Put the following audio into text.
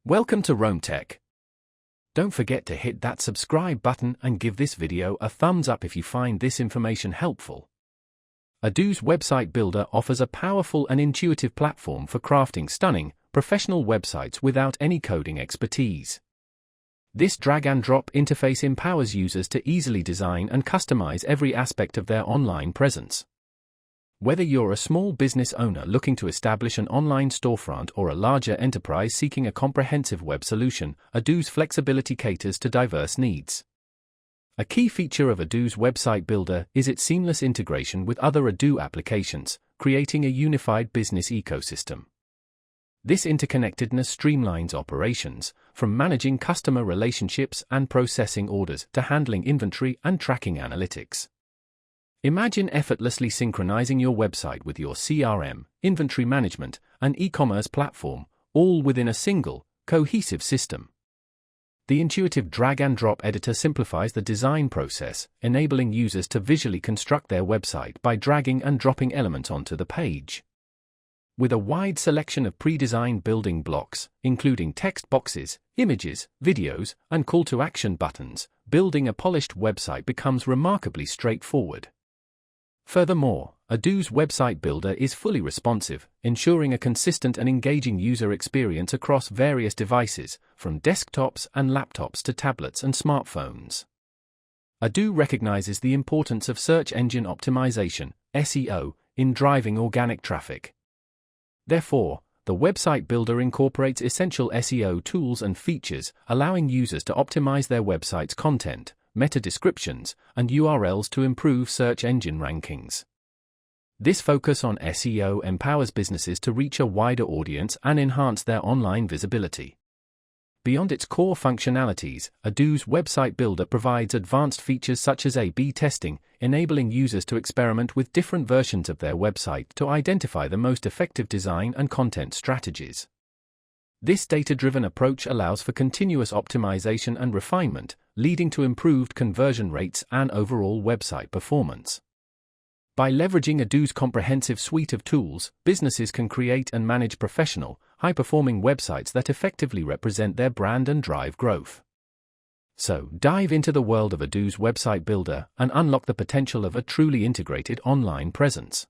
Welcome to Rome Tech. Don't forget to hit that subscribe button and give this video a thumbs up if you find this information helpful. Odoo's website builder offers a powerful and intuitive platform for crafting stunning, professional websites without any coding expertise. This drag-and-drop interface empowers users to easily design and customize every aspect of their online presence. Whether you're a small business owner looking to establish an online storefront or a larger enterprise seeking a comprehensive web solution, Odoo's flexibility caters to diverse needs. A key feature of Odoo's website builder is its seamless integration with other Odoo applications, creating a unified business ecosystem. This interconnectedness streamlines operations, from managing customer relationships and processing orders to handling inventory and tracking analytics. Imagine effortlessly synchronizing your website with your CRM, inventory management, and e-commerce platform, all within a single, cohesive system. The intuitive drag-and-drop editor simplifies the design process, enabling users to visually construct their website by dragging and dropping elements onto the page. With a wide selection of pre-designed building blocks, including text boxes, images, videos, and call-to-action buttons, building a polished website becomes remarkably straightforward. Furthermore, Odoo's website builder is fully responsive, ensuring a consistent and engaging user experience across various devices, from desktops and laptops to tablets and smartphones. Odoo recognizes the importance of search engine optimization, SEO, in driving organic traffic. Therefore, the website builder incorporates essential SEO tools and features, allowing users to optimize their website's content, meta descriptions, and URLs to improve search engine rankings. This focus on SEO empowers businesses to reach a wider audience and enhance their online visibility. Beyond its core functionalities, Odoo's website builder provides advanced features such as A/B testing, enabling users to experiment with different versions of their website to identify the most effective design and content strategies. This data-driven approach allows for continuous optimization and refinement, leading to improved conversion rates and overall website performance. By leveraging Odoo's comprehensive suite of tools, businesses can create and manage professional, high-performing websites that effectively represent their brand and drive growth. So, dive into the world of Odoo's website builder and unlock the potential of a truly integrated online presence.